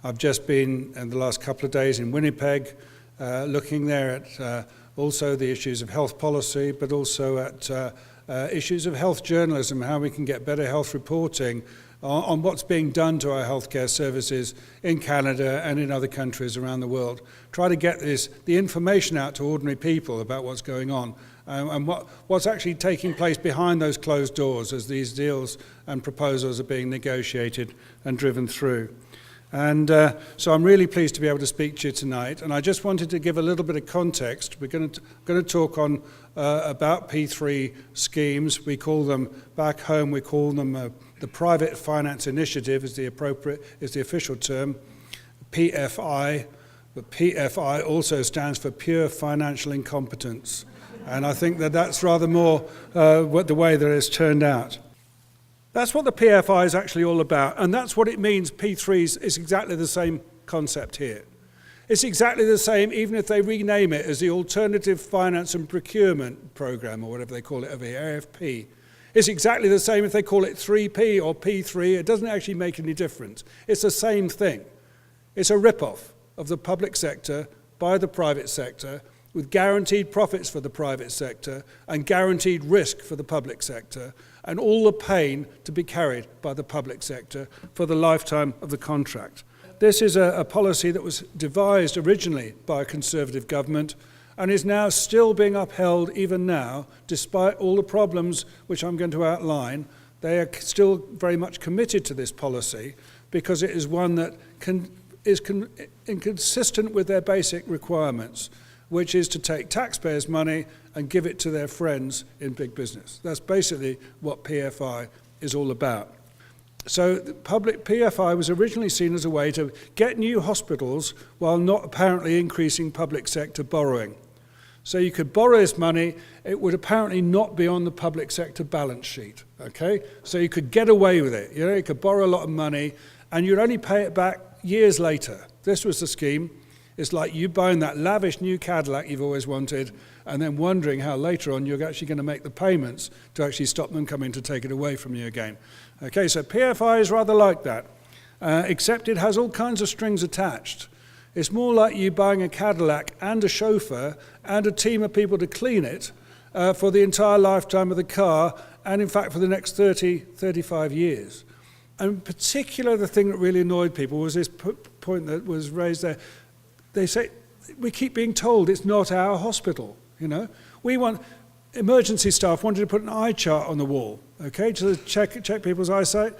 I've just been in the last couple of days in Winnipeg, looking there at also the issues of health policy, but also at issues of health journalism, how we can get better health reporting on what's being done to our healthcare services in Canada and in other countries around the world. Try to get the information out to ordinary people about what's going on and what's actually taking place behind those closed doors as these deals and proposals are being negotiated and driven through. And so I'm really pleased to be able to speak to you tonight. And I just wanted to give a little bit of context. We're going to talk on about P3 schemes. We call them back home. We call them the Private Finance Initiative is the official term. PFI, but PFI also stands for Pure Financial Incompetence. And I think that's rather more the way that it's turned out. That's what the PFI is actually all about, and that's what it means. P3 is exactly the same concept here. It's exactly the same even if they rename it as the Alternative Finance and Procurement Programme, or whatever they call it over here, AFP. It's exactly the same if they call it 3P or P3. It doesn't actually make any difference. It's the same thing. It's a rip-off of the public sector by the private sector, with guaranteed profits for the private sector and guaranteed risk for the public sector, and all the pain to be carried by the public sector for the lifetime of the contract. This is a policy that was devised originally by a Conservative government and is now still being upheld even now, despite all the problems which I'm going to outline. They are still very much committed to this policy because it is one that is inconsistent with their basic requirements, which is to take taxpayers' money and give it to their friends in big business. That's basically what PFI is all about. So the public PFI was originally seen as a way to get new hospitals while not apparently increasing public sector borrowing. So you could borrow this money, it would apparently not be on the public sector balance sheet, okay? So you could get away with it. You know, you could borrow a lot of money and you'd only pay it back years later. This was the scheme. It's like you buying that lavish new Cadillac you've always wanted and then wondering how later on you're actually going to make the payments to actually stop them coming to take it away from you again. Okay, so PFI is rather like that, except it has all kinds of strings attached. It's more like you buying a Cadillac and a chauffeur and a team of people to clean it for the entire lifetime of the car and in fact for the next 35 years. And in particular, the thing that really annoyed people was this point that was raised there. They say, we keep being told it's not our hospital, you know. Emergency staff wanted to put an eye chart on the wall, okay, to check people's eyesight.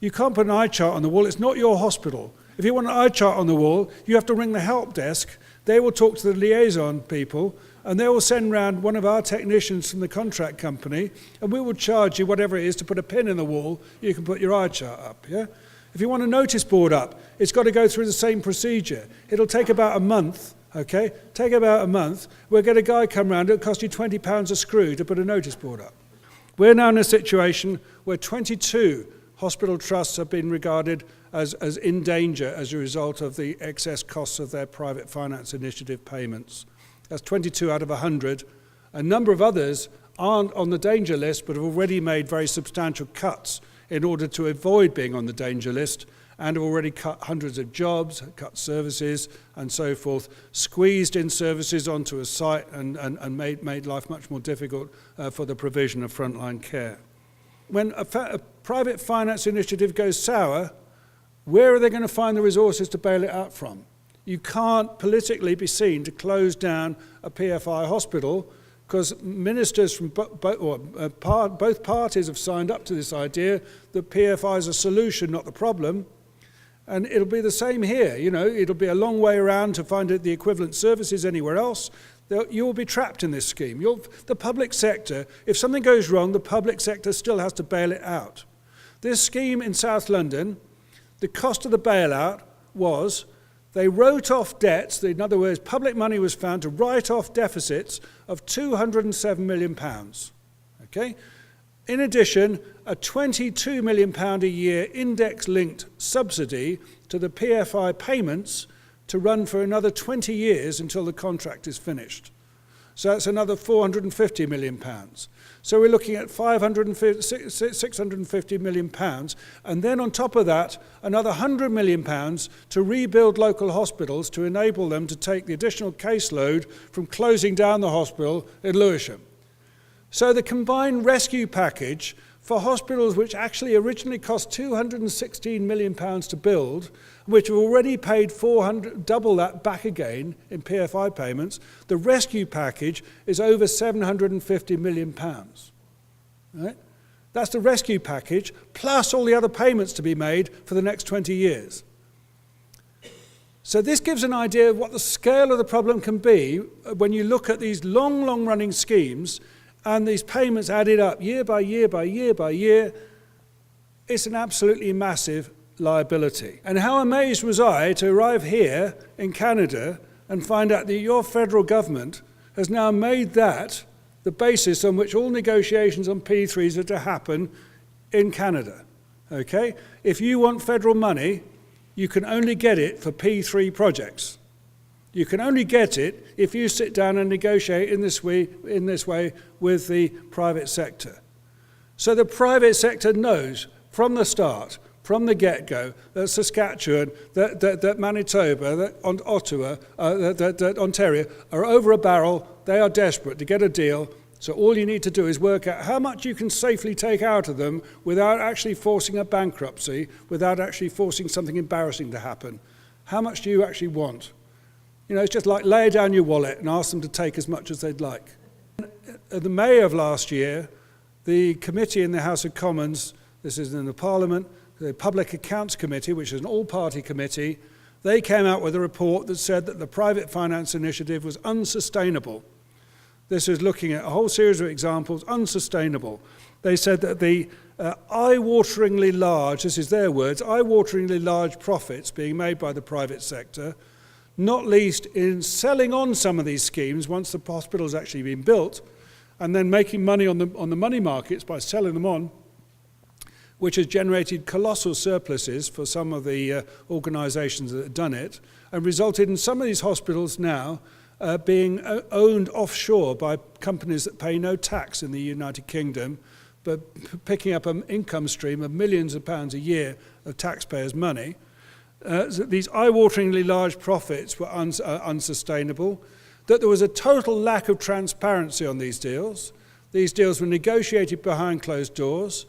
You can't put an eye chart on the wall, it's not your hospital. If you want an eye chart on the wall, you have to ring the help desk. They will talk to the liaison people, and they will send round one of our technicians from the contract company, and we will charge you whatever it is to put a pin in the wall, you can put your eye chart up, yeah? If you want a notice board up, it's got to go through the same procedure. It'll take about a month, okay? Take about a month. We'll get a guy come round, it'll cost you £20 a screw to put a notice board up. We're now in a situation where 22 hospital trusts have been regarded as in danger as a result of the excess costs of their private finance initiative payments. That's 22 out of 100. A number of others aren't on the danger list but have already made very substantial cuts in order to avoid being on the danger list and have already cut hundreds of jobs, cut services and so forth, squeezed in services onto a site and made life much more difficult for the provision of frontline care. When a private finance initiative goes sour, where are they going to find the resources to bail it out from? You can't politically be seen to close down a PFI hospital because ministers from both parties have signed up to this idea that PFI is a solution, not the problem. And it'll be the same here. You know, it'll be a long way around to find the equivalent services anywhere else. You will be trapped in this scheme. The public sector, if something goes wrong, the public sector still has to bail it out. This scheme in South London, the cost of the bailout was they wrote off debts. In other words, public money was found to write off deficits of £207 million. Okay? In addition, a £22 million a year index-linked subsidy to the PFI payments to run for another 20 years until the contract is finished. So that's another £450 million. So we're looking at £650 million, and then on top of that, another £100 million to rebuild local hospitals to enable them to take the additional caseload from closing down the hospital in Lewisham. So the combined rescue package for hospitals which actually originally cost £216 million to build, which have already paid double that back again in PFI payments, the rescue package is over £750 million. Right? That's the rescue package, plus all the other payments to be made for the next 20 years. So this gives an idea of what the scale of the problem can be when you look at these long running schemes and these payments added up year by year by year by year. It's an absolutely massive liability. And how amazed was I to arrive here in Canada and find out that your federal government has now made that the basis on which all negotiations on P3s are to happen in Canada. Okay? If you want federal money, you can only get it for P3 projects. You can only get it if you sit down and negotiate in this way with the private sector. So the private sector knows from the start, from the get-go, that Saskatchewan, that Manitoba, that Ottawa, that Ontario are over a barrel. They are desperate to get a deal. So all you need to do is work out how much you can safely take out of them without actually forcing a bankruptcy, without actually forcing something embarrassing to happen. How much do you actually want? You know, it's just like lay down your wallet and ask them to take as much as they'd like. In the May of last year, the committee in the House of Commons, this is in the Parliament, the Public Accounts Committee, which is an all-party committee, they came out with a report that said that the private finance initiative was unsustainable. This is looking at a whole series of examples, unsustainable. They said that the eye-wateringly large, this is their words, eye-wateringly large profits being made by the private sector, not least in selling on some of these schemes once the hospital's actually been built, and then making money on the money markets by selling them on, which has generated colossal surpluses for some of the organisations that have done it, and resulted in some of these hospitals now being owned offshore by companies that pay no tax in the United Kingdom, but picking up an income stream of millions of pounds a year of taxpayers' money. These eye-wateringly large profits were unsustainable, that there was a total lack of transparency on these deals. These deals were negotiated behind closed doors,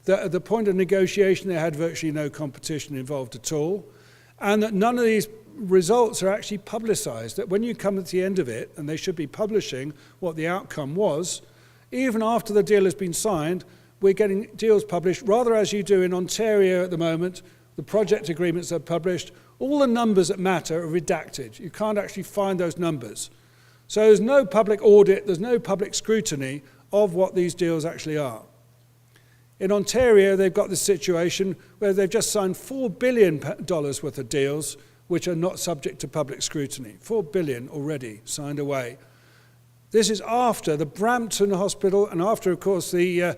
that at the point of negotiation they had virtually no competition involved at all, and that none of these results are actually publicised, that when you come at the end of it, and they should be publishing what the outcome was, even after the deal has been signed, we're getting deals published, rather as you do in Ontario at the moment. The project agreements are published. All the numbers that matter are redacted. You can't actually find those numbers. So there's no public audit, there's no public scrutiny of what these deals actually are. In Ontario, they've got this situation where they've just signed $4 billion worth of deals which are not subject to public scrutiny. $4 billion already signed away. This is after the Brampton Hospital and after, of course, the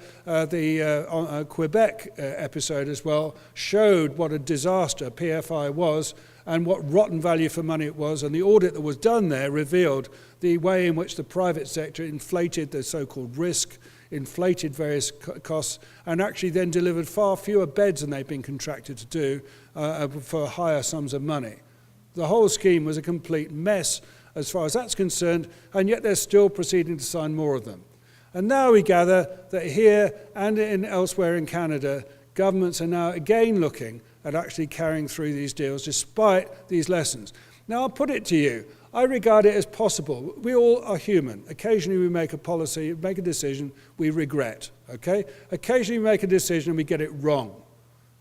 Quebec episode as well showed what a disaster PFI was and what rotten value for money it was. And the audit that was done there revealed the way in which the private sector inflated the so-called risk, inflated various costs, and actually then delivered far fewer beds than they'd been contracted to do for higher sums of money. The whole scheme was a complete mess as far as that's concerned, and yet they're still proceeding to sign more of them. And now we gather that here and elsewhere in Canada, governments are now again looking at actually carrying through these deals despite these lessons. Now I'll put it to you, I regard it as possible. We all are human. Occasionally we make a policy, make a decision we regret, okay? Occasionally we make a decision and we get it wrong,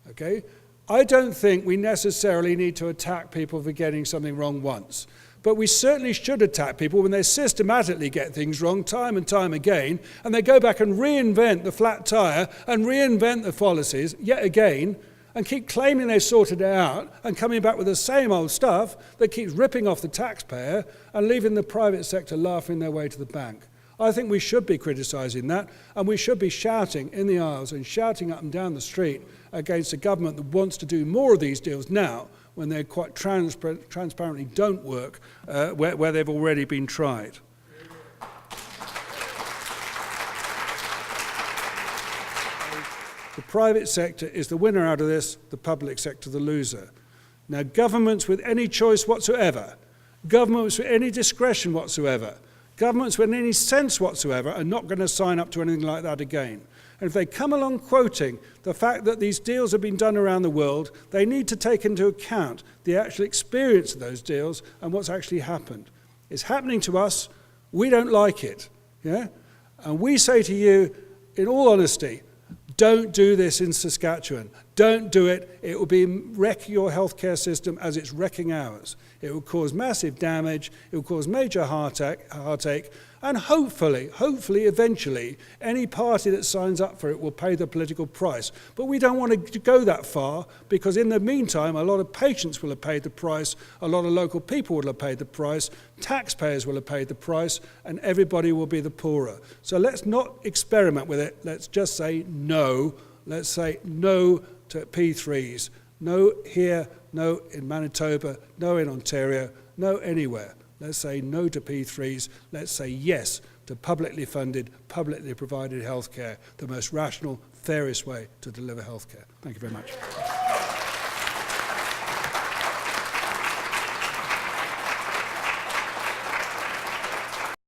okay? I don't think we necessarily need to attack people for getting something wrong once. But we certainly should attack people when they systematically get things wrong time and time again, and they go back and reinvent the flat tire and reinvent the policies yet again, and keep claiming they sorted it out and coming back with the same old stuff that keeps ripping off the taxpayer and leaving the private sector laughing their way to the bank. I think we should be criticising that, and we should be shouting in the aisles and shouting up and down the street against a government that wants to do more of these deals now when they quite transparently don't work where they've already been tried. The private sector is the winner out of this, the public sector the loser. Now, governments with any choice whatsoever, governments with any discretion whatsoever, governments with any sense whatsoever are not going to sign up to anything like that again. And if they come along quoting the fact that these deals have been done around the world, they need to take into account the actual experience of those deals and what's actually happened. It's happening to us. We don't like it. Yeah? And we say to you, in all honesty, don't do this in Saskatchewan. Don't do it. It will be wreck your healthcare system as it's wrecking ours. It will cause massive damage. It will cause major heartache. And hopefully, eventually, any party that signs up for it will pay the political price. But we don't want to go that far, because in the meantime, a lot of patients will have paid the price, a lot of local people will have paid the price, taxpayers will have paid the price, and everybody will be the poorer. So let's not experiment with it. Let's just say no. Let's say no to P3s. No here, no in Manitoba, no in Ontario, no anywhere. Let's say no to P3s. Let's say yes to publicly funded, publicly provided healthcare, the most rational, fairest way to deliver healthcare. Thank you very much.